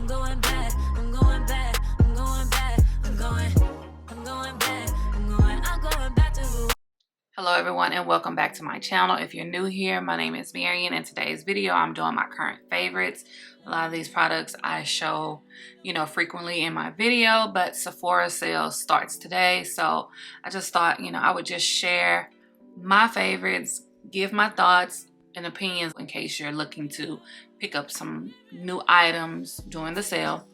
I'm going back, I'm going back, I'm going back, I'm going back, I'm going back to who. Hello everyone and welcome back to my channel. If you're new here, my name is Marian. In today's video I'm doing my current favorites. A lot of these products I show frequently in my video, but Sephora sale starts today, so I just thought I would just share my favorites, give my thoughts and opinions in case you're looking to pick up some new items during the sale.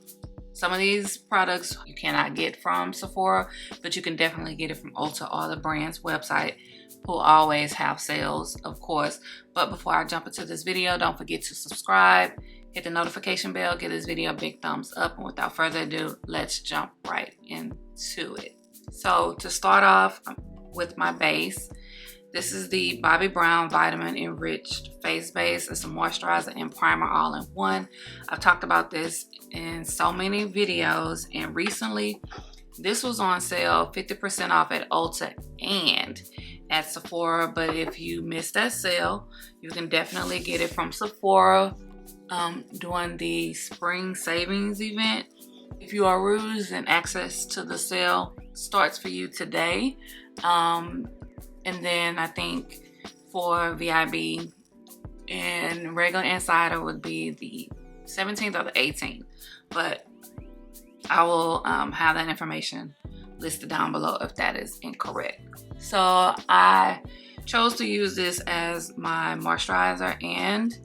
Some of these products you cannot get from Sephora, but you can definitely get it from Ulta or the brand's website, who always have sales, of course. But before I jump into this video, don't forget to subscribe, hit the notification bell, give this video a big thumbs up, and without further ado, let's jump right into it. So to start off with my base, this is the Bobbi Brown Vitamin Enriched Face Base. It's a moisturizer and primer all in one. I've talked about this in so many videos, and recently this was on sale 50% off at Ulta and at Sephora. But if you missed that sale, you can definitely get it from Sephora during the spring savings event. If you are Rouge, then access to the sale starts for you today. And then I think for VIB and regular insider would be the 17th or the 18th. But I will have that information listed down below if that is incorrect. So I chose to use this as my moisturizer and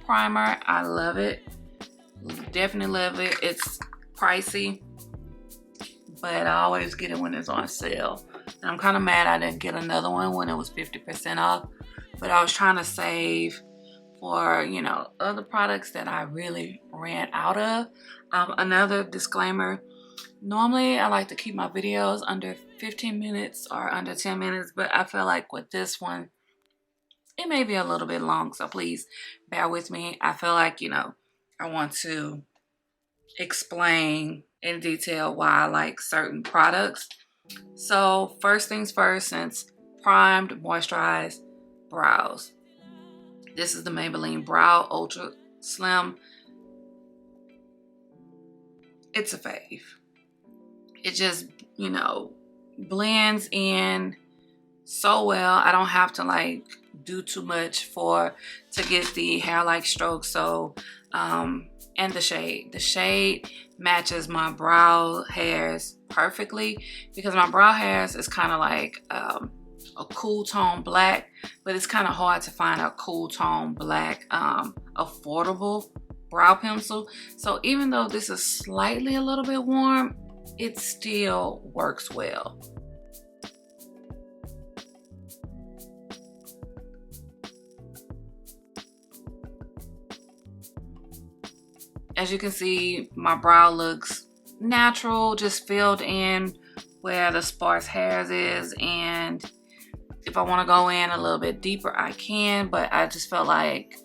primer. I love it. Definitely love it. It's pricey, but I always get it when it's on sale. And I'm kind of mad I didn't get another one when it was 50% off. But I was trying to save for, other products that I really ran out of. Another disclaimer, normally I like to keep my videos under 15 minutes or under 10 minutes. But I feel like with this one, it may be a little bit long. So please bear with me. I feel like, I want to explain in detail why I like certain products. So first things first, since primed, moisturized brows. This is the Maybelline Brow Ultra Slim. It's a fave. It just, blends in so well. I don't have to do too much to get the hair-like strokes. So, and the shade matches my brow hairs perfectly, because my brow hairs is kind of like a cool tone black, but it's kind of hard to find a cool tone black affordable brow pencil. So even though this is slightly a little bit warm, it still works well. As you can see, my brow looks natural, just filled in where the sparse hairs is. And if I want to go in a little bit deeper, I can, but I just felt like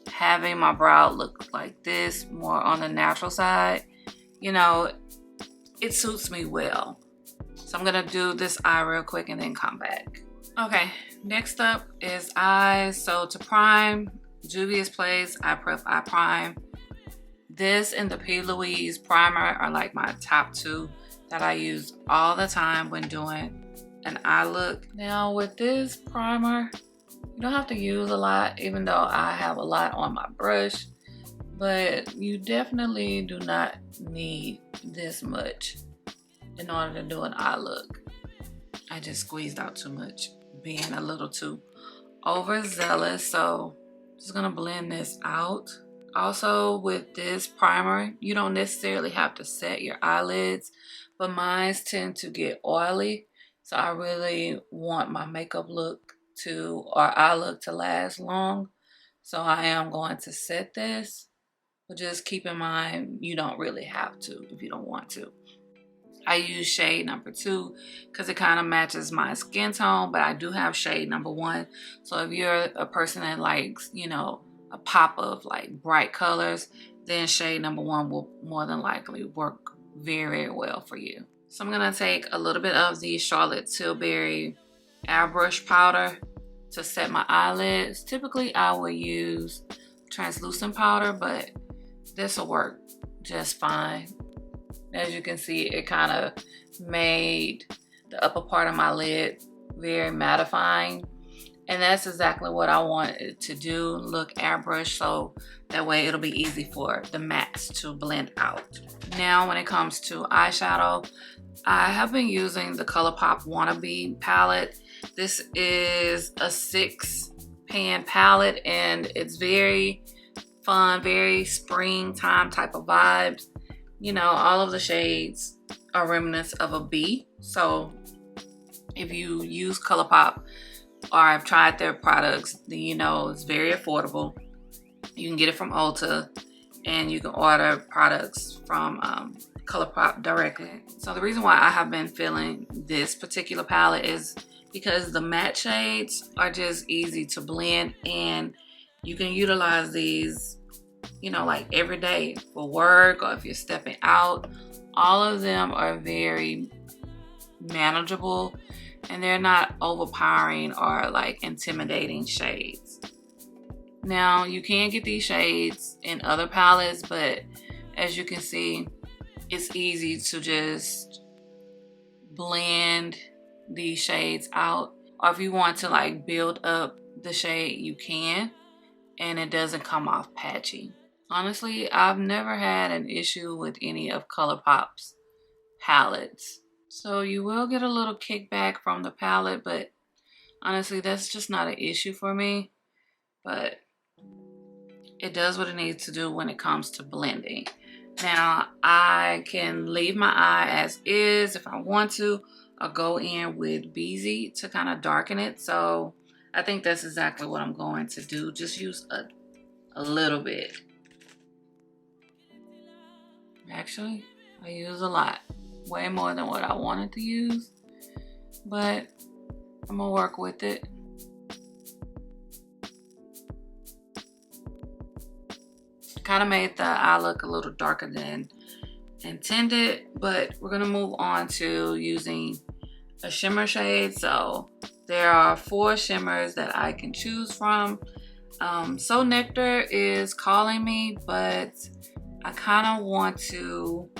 having my brow look like this, more on the natural side, it suits me well. So I'm gonna do this eye real quick and then come back. Okay, next up is eyes. So to prime, Juvia's Place Eye Prep Eye Prime. This and the P. Louise primer are like my top two that I use all the time when doing an eye look. Now with this primer, you don't have to use a lot, even though I have a lot on my brush, but you definitely do not need this much in order to do an eye look. I just squeezed out too much, being a little too overzealous. So I'm just gonna blend this out. Also with this primer, you don't necessarily have to set your eyelids, but mine tend to get oily. So I really want my makeup look or eye look to last long. So I am going to set this, but just keep in mind, you don't really have to if you don't want to. I use shade number 2 because it kind of matches my skin tone, but I do have shade number 1. So if you're a person that likes, a pop of bright colors, then shade number 1 will more than likely work very well for you. So I'm gonna take a little bit of the Charlotte Tilbury airbrush powder to set my eyelids. Typically I will use translucent powder, but this will work just fine. As you can see, it kind of made the upper part of my lid very mattifying, and that's exactly what I wanted to do, look airbrush, so that way it'll be easy for the mattes to blend out. Now when it comes to eyeshadow, I have been using the ColourPop Wannabe palette. This is a 6-pan palette, and it's very fun, very springtime type of vibes. You know, all of the shades are remnants of a bee. So if you use ColourPop or I've tried their products, then you know it's very affordable. You can get it from Ulta, and you can order products from ColourPop directly. So the reason why I have been feeling this particular palette is because the matte shades are just easy to blend, and you can utilize these, you know, like every day for work or if you're stepping out. All of them are very manageable, and they're not overpowering or like intimidating shades. Now you can get these shades in other palettes, but as you can see, it's easy to just blend these shades out, or if you want to like build up the shade, you can, and it doesn't come off patchy. Honestly, I've never had an issue with any of ColourPop's palettes. So you will get a little kickback from the palette, but honestly, that's just not an issue for me. But it does what it needs to do when it comes to blending. Now, I can leave my eye as is if I want to, or go in with Beezy to kind of darken it. So I think that's exactly what I'm going to do. Just use a little bit. Actually, I use a lot. Way more than what I wanted to use. But I'm gonna work with it. Kind of made the eye look a little darker than intended, but we're gonna move on to using a shimmer shade. So there are 4 shimmers that I can choose from. So Nectar is calling me, but I kind of want to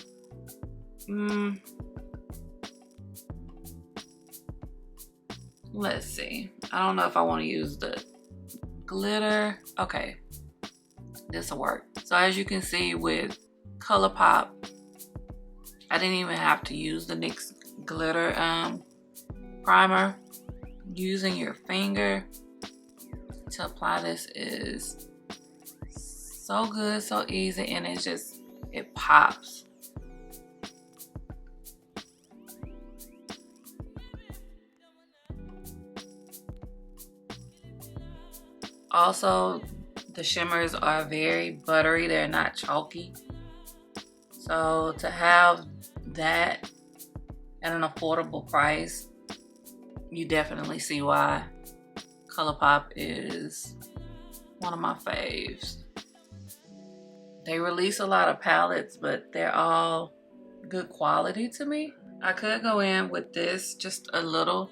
let's see. I don't know if I want to use the glitter. Okay, this will work. So as you can see with ColourPop, I didn't even have to use the NYX glitter primer. Using your finger to apply this is so good, so easy, and it pops. Also, the shimmers are very buttery, they're not chalky. So to have that at an affordable price, you definitely see why ColourPop is one of my faves. They release a lot of palettes, but they're all good quality to me. I could go in with this just a little.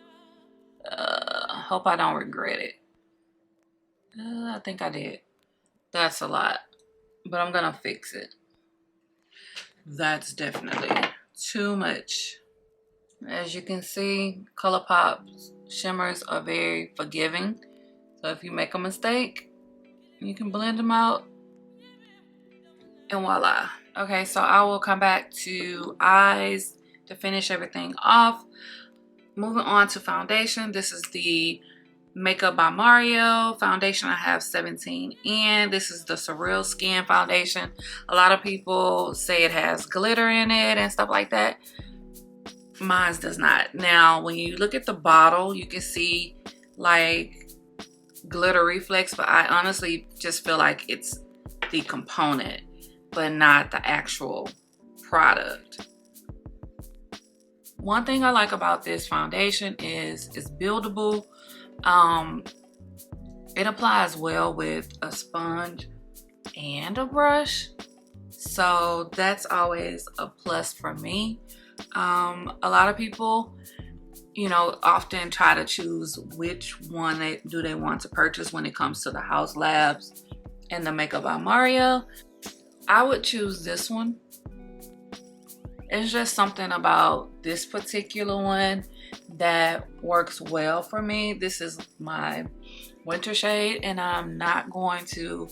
Hope I don't regret it. I think I did. That's a lot, but I'm gonna fix it. That's definitely too much. As you can see, ColourPop's shimmers are very forgiving. So if you make a mistake, you can blend them out, and voila. Okay, so I will come back to eyes to finish everything off. Moving on to foundation. This is the Makeup by Mario foundation. I have 17 in. This is the Surreal Skin foundation. A lot of people say it has glitter in it and stuff like that. Mine does not. Now, when you look at the bottle, you can see like glitter reflex, but I honestly just feel like it's the component, but not the actual product. One thing I like about this foundation is it's buildable. It applies well with a sponge and a brush, so that's always a plus for me. A lot of people, you know, often try to choose which one they want to purchase when it comes to the House Labs and the Makeup by Mario. I would choose this one. It's just something about this particular one that works well for me. This is my winter shade, and I'm not going to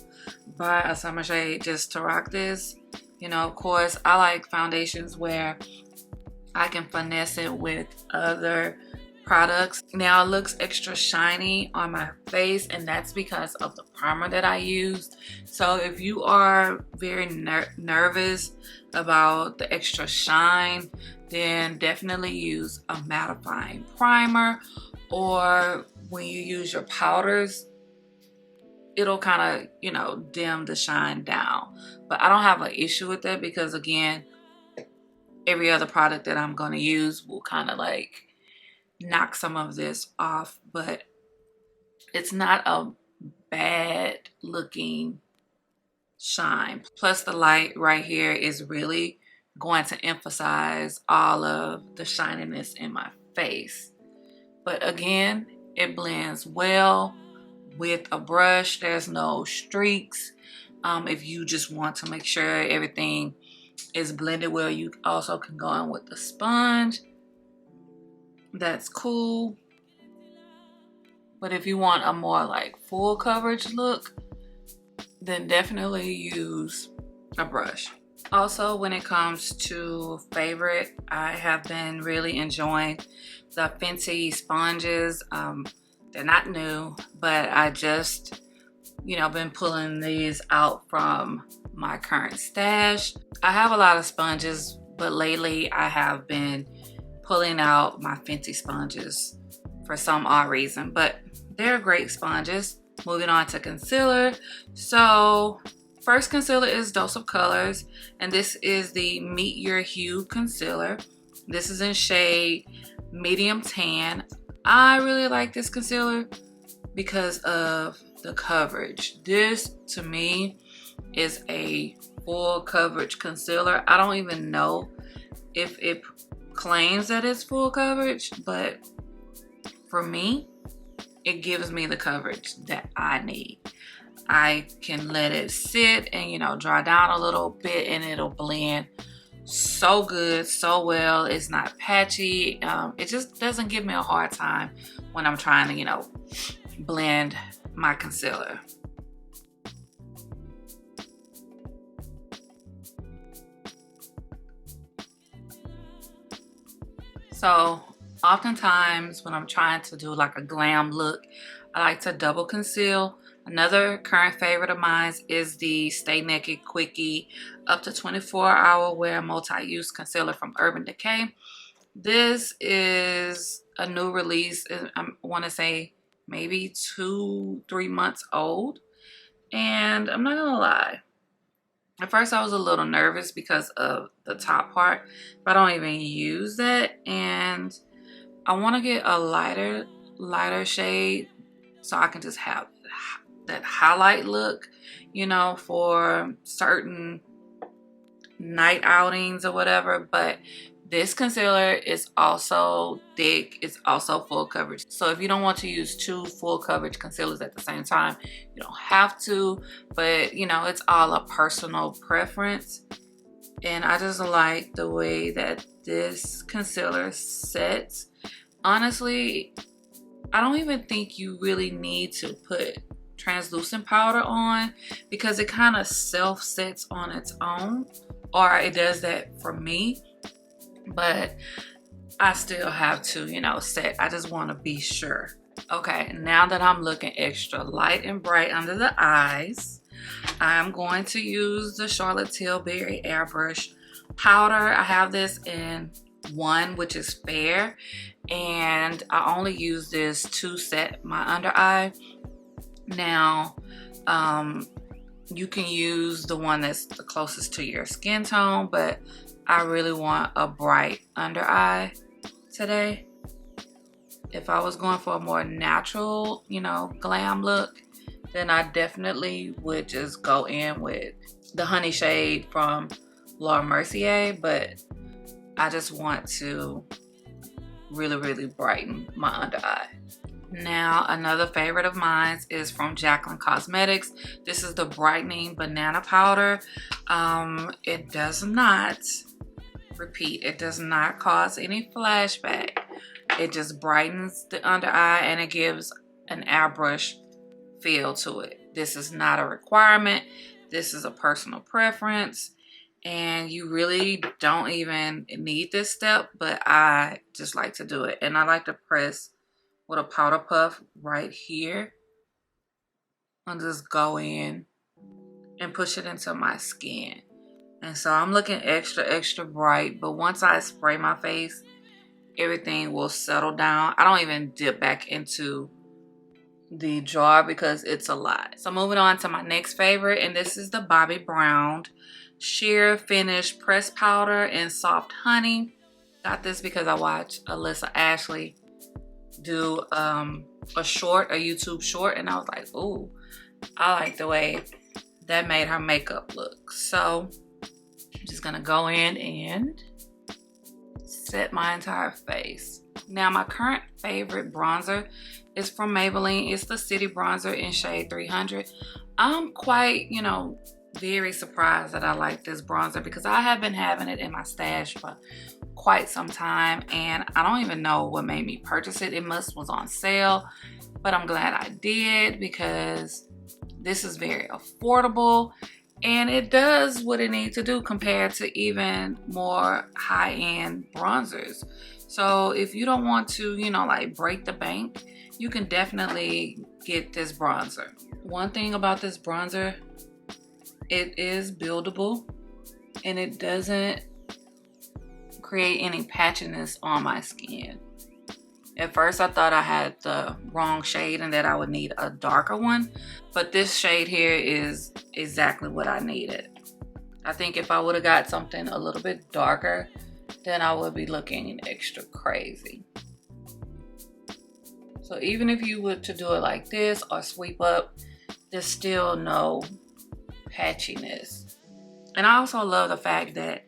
buy a summer shade just to rock this. You know, of course, I like foundations where I can finesse it with other products. Now it looks extra shiny on my face, and that's because of the primer that I used. So if you are very nervous about the extra shine, then definitely use a mattifying primer, or when you use your powders, it'll kind of, you know, dim the shine down. But I don't have an issue with that because, again, every other product that I'm going to use will kind of like knock some of this off, but it's not a bad looking shine. Plus the light right here is really going to emphasize all of the shininess in my face. But again, it blends well with a brush. There's no streaks. If you just want to make sure everything is blended well, you also can go in with the sponge. That's cool. But if you want a more like full coverage look, then definitely use a brush. Also, when it comes to favorite, I have been really enjoying the Fenty sponges. They're not new, but I just, you know, been pulling these out from my current stash. I have a lot of sponges, but lately I have been pulling out my Fenty sponges for some odd reason, but they're great sponges. Moving on to concealer. So first concealer is Dose of Colors, and this is the Meet Your Hue concealer. This is in shade medium tan. I really like this concealer because of the coverage. This to me is a full coverage concealer. I don't even know if it claims that it's full coverage, but for me, it gives me the coverage that I need. I can let it sit and, you know, dry down a little bit, and it'll blend so good, so well. It's not patchy. It just doesn't give me a hard time when I'm trying to, you know, blend my concealer. So oftentimes when I'm trying to do like a glam look, I like to double conceal. Another current favorite of mine is the Stay Naked Quickie up to 24-hour wear multi-use concealer from Urban Decay. This is a new release. I want to say maybe 2-3 months old, and I'm not gonna lie, at first I was a little nervous because of the top part, but I don't even use that, and I want to get a lighter shade so I can just have that highlight look, you know, for certain night outings or whatever. But this concealer is also thick. It's also full coverage. So if you don't want to use two full coverage concealers at the same time, you don't have to. But, you know, it's all a personal preference. And I just like the way that this concealer sets. Honestly, I don't even think you really need to put translucent powder on, because it kind of self sets on its own, or it does that for me. But I still have to, you know, set. I just want to be sure. Okay, now that I'm looking extra light and bright under the eyes, I'm going to use the Charlotte Tilbury Airbrush powder. I have this in one, which is fair, and I only use this to set my under eye. Now, you can use the one that's the closest to your skin tone, but I really want a bright under eye today. If I was going for a more natural, you know, glam look, then I definitely would just go in with the honey shade from Laura Mercier, but I just want to really brighten my under eye. Now, another favorite of mine is from Jaclyn Cosmetics. This is the Brightening Banana Powder. It does not, repeat, it does not cause any flashback. It just brightens the under eye and it gives an airbrush feel to it. This is not a requirement. This is a personal preference. And you really don't even need this step, but I just like to do it. And I like to press with a powder puff right here. I'll just go in and push it into my skin. And so I'm looking extra bright, but once I spray my face, everything will settle down. I don't even dip back into the jar because it's a lot. So moving on to my next favorite, and this is the Bobbi Brown Sheer Finish Pressed Powder in Soft Honey. Got this because I watched Alyssa Ashley do a YouTube short, and I was like, ooh, I like the way that made her makeup look. So I'm just gonna go in and set my entire face. Now, my current favorite bronzer is from Maybelline. It's the City Bronzer in shade 300. I'm quite, very surprised that I like this bronzer because I have been having it in my stash for quite some time, and I don't even know what made me purchase it. It was on sale, but I'm glad I did because this is very affordable and it does what it needs to do compared to even more high-end bronzers. So if you don't want to, like break the bank, you can definitely get this bronzer. One thing about this bronzer, it is buildable and it doesn't create any patchiness on my skin. At first I thought I had the wrong shade and that I would need a darker one, but this shade here is exactly what I needed. I think if I would have got something a little bit darker, then I would be looking extra crazy. So even if you were to do it like this or sweep up, there's still no patchiness. And I also love the fact that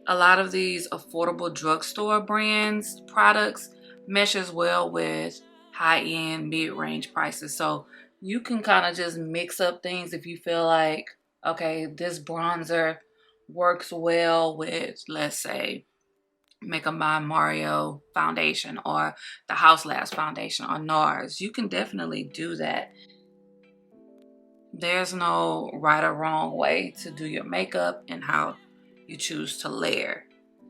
a lot of these affordable drugstore brands products meshes well with high-end mid-range prices. So you can kind of just mix up things if you feel like, okay, this bronzer works well with, let's say, Makeup by Mario foundation or the House Labs foundation or NARS. You can definitely do that. There's no right or wrong way to do your makeup and how you choose to layer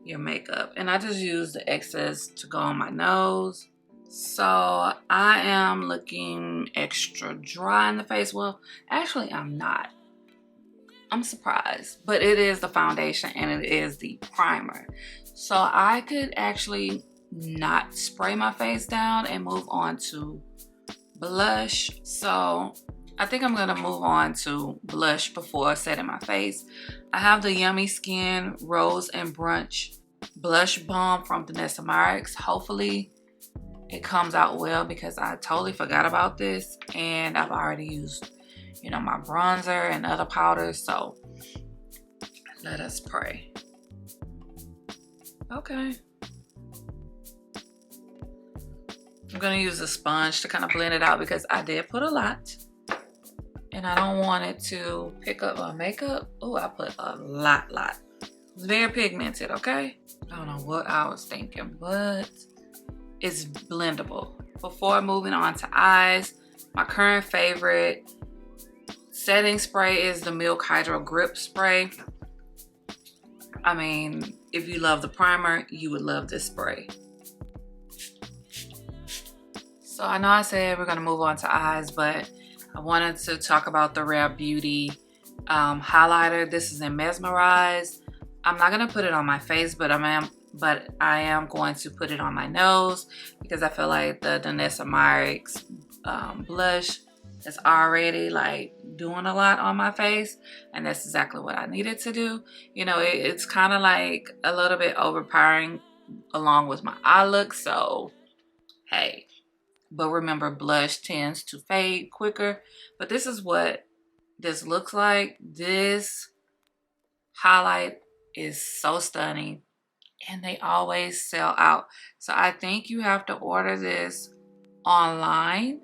your makeup. And I just use the excess to go on my nose. So I am looking extra dry in the face. Well, actually I'm not. I'm surprised, but it is the foundation and it is the primer. So I could actually not spray my face down and move on to blush. So I think I'm gonna move on to blush before setting my face. I have the Yummy Skin Rose and Brunch Blush Balm from Danessa Myricks. Hopefully it comes out well because I totally forgot about this and I've already used, my bronzer and other powders. So let us pray. Okay. I'm gonna use a sponge to kind of blend it out because I did put a lot. And I don't want it to pick up my makeup. Oh, I put a lot. It's very pigmented, okay? I don't know what I was thinking, but it's blendable. Before moving on to eyes, my current favorite setting spray is the Milk Hydro Grip Spray. I mean, if you love the primer, you would love this spray. So I know I said we're gonna move on to eyes, but I wanted to talk about the Rare Beauty highlighter. This is in Mesmerize. I'm not gonna put it on my face, but I am going to put it on my nose because I feel like the Danessa Myricks blush is already like doing a lot on my face, and that's exactly what I needed to do. It's kind of like a little bit overpowering along with my eye look, so hey. But remember, blush tends to fade quicker. But this is what this looks like. This highlight is so stunning and they always sell out. So I think you have to order this online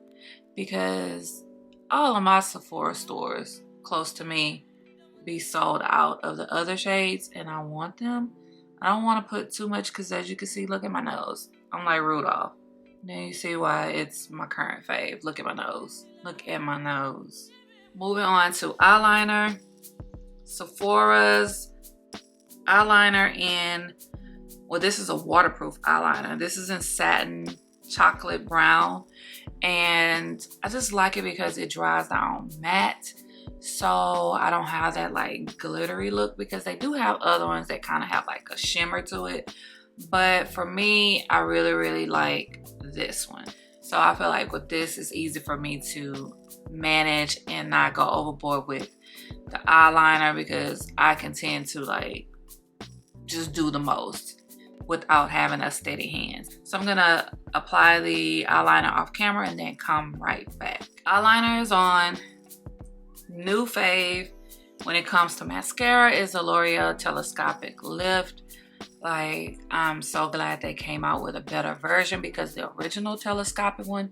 because all of my Sephora stores close to me be sold out of the other shades, and I want them. I don't want to put too much because, as you can see, look at my nose. I'm like Rudolph. Now you see why it's my current fave. Look at my nose. Look at my nose. Moving on to eyeliner. Sephora's eyeliner in, well, this is a waterproof eyeliner. This is in satin chocolate brown, and I just like it because it dries down matte, so I don't have that like glittery look, because they do have other ones that kind of have like a shimmer to it. But for me, I really like this one. So I feel like with this, it's easy for me to manage and not go overboard with the eyeliner, because I can tend to like just do the most without having a steady hand. So I'm gonna apply the eyeliner off camera and then come right back. Eyeliner is on. New fave when it comes to mascara is the L'Oreal Telescopic Lift. Like, I'm so glad they came out with a better version, because the original telescopic one,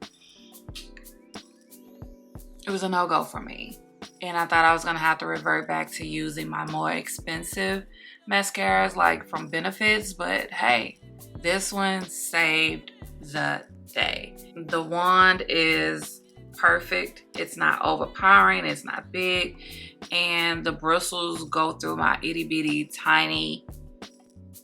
it was a no-go for me. And I thought I was gonna have to revert back to using my more expensive mascaras like from Benefits, but hey, this one saved the day. The wand is perfect. It's not overpowering, it's not big, and the bristles go through my itty bitty tiny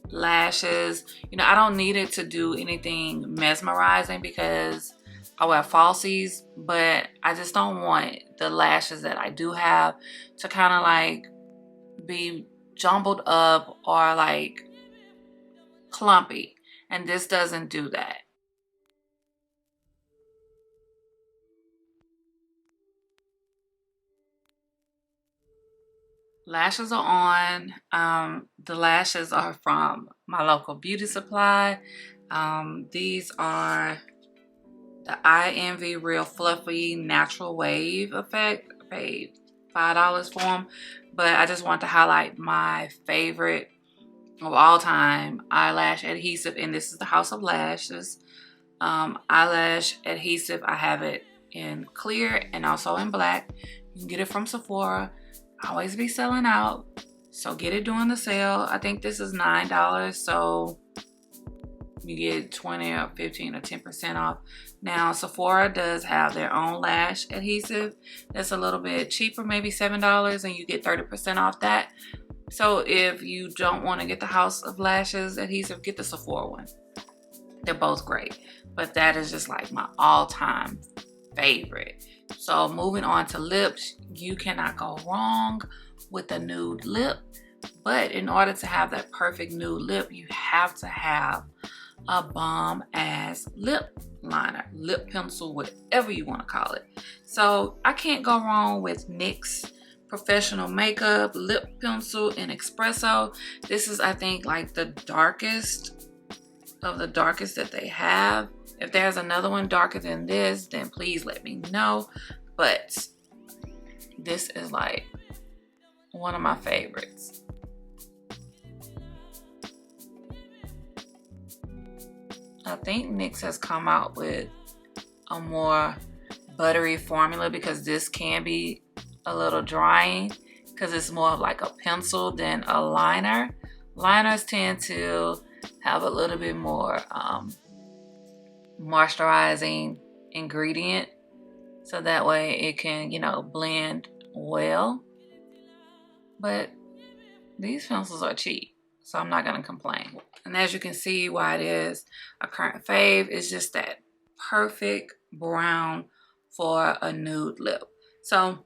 lashes. You know, I don't need it to do anything mesmerizing because I wear falsies, but I just don't want the lashes that I do have to kind of like be jumbled up or like clumpy, and this doesn't do that. Lashes are on. The lashes are from my local beauty supply. These are the I Envy Real Fluffy Natural Wave Effect. I paid $5 for them, but I just want to highlight my favorite of all time eyelash adhesive, and this is the House of Lashes eyelash adhesive. I have it in clear and also in black. You can get it from Sephora. Always be selling out, so get it during the sale. I think this is $9, so you get 20 or 15 or 10% off. Now Sephora does have their own lash adhesive that's a little bit cheaper, maybe $7, and you get 30% off that. So if you don't want to get the House of Lashes adhesive, get the Sephora one. They're both great, but that is just like my all-time favorite. So moving on to lips, you cannot go wrong with a nude lip. But in order to have that perfect nude lip, you have to have a bomb ass lip liner, lip pencil, whatever you want to call it. So I can't go wrong with NYX Professional Makeup Lip Pencil in Espresso. This is, I think, like the darkest of the darkest that they have. If there's another one darker than this, then please let me know. But this is like one of my favorites. I think NYX has come out with a more buttery formula, because this can be a little drying because it's more of like a pencil than a liner. Liners tend to have a little bit more moisturizing ingredient, so that way it can, you know, blend well. But these pencils are cheap, so I'm not gonna complain. And as you can see, why it is a current fave is just that perfect brown for a nude lip. So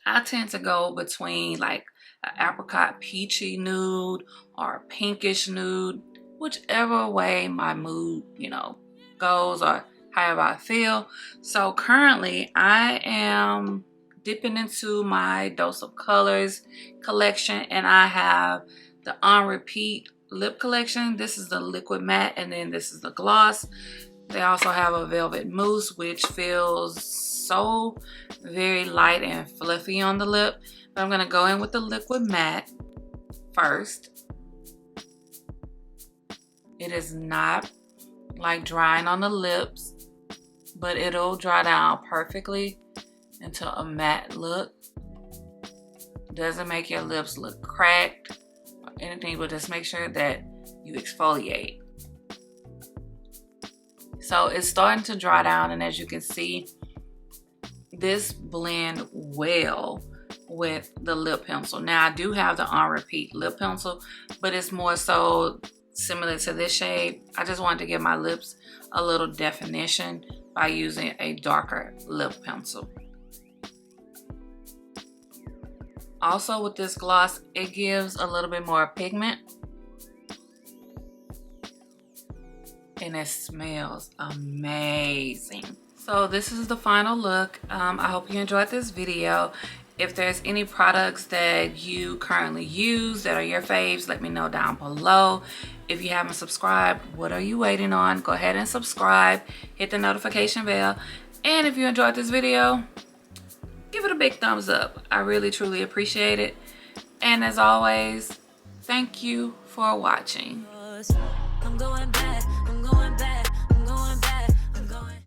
I tend to go between like an apricot peachy nude or a pinkish nude, whichever way my mood, you know, goes or however I feel. So currently I am dipping into my Dose of Colors collection, and I have the On Repeat lip collection. This is the liquid matte, and then this is the gloss. They also have a velvet mousse, which feels so very light and fluffy on the lip. But I'm gonna go in with the liquid matte first. It is not like drying on the lips. but it'll dry down perfectly into a matte look. Doesn't make your lips look cracked or anything, but just make sure that you exfoliate. So it's starting to dry down, and as you can see, this blend well with the lip pencil. Now I do have the On Repeat lip pencil, but it's more so similar to this shade. I just wanted to give my lips a little definition by using a darker lip pencil. Also with this gloss, it gives a little bit more pigment, and it smells amazing. So this is the final look. I hope you enjoyed this video. If there's any products that you currently use that are your faves, let me know down below. If you haven't subscribed, what are you waiting on? Go ahead and subscribe, hit the notification bell, and if you enjoyed this video, give it a big thumbs up. I really truly appreciate it. And as always, thank you for watching. I'm going back, I'm going back.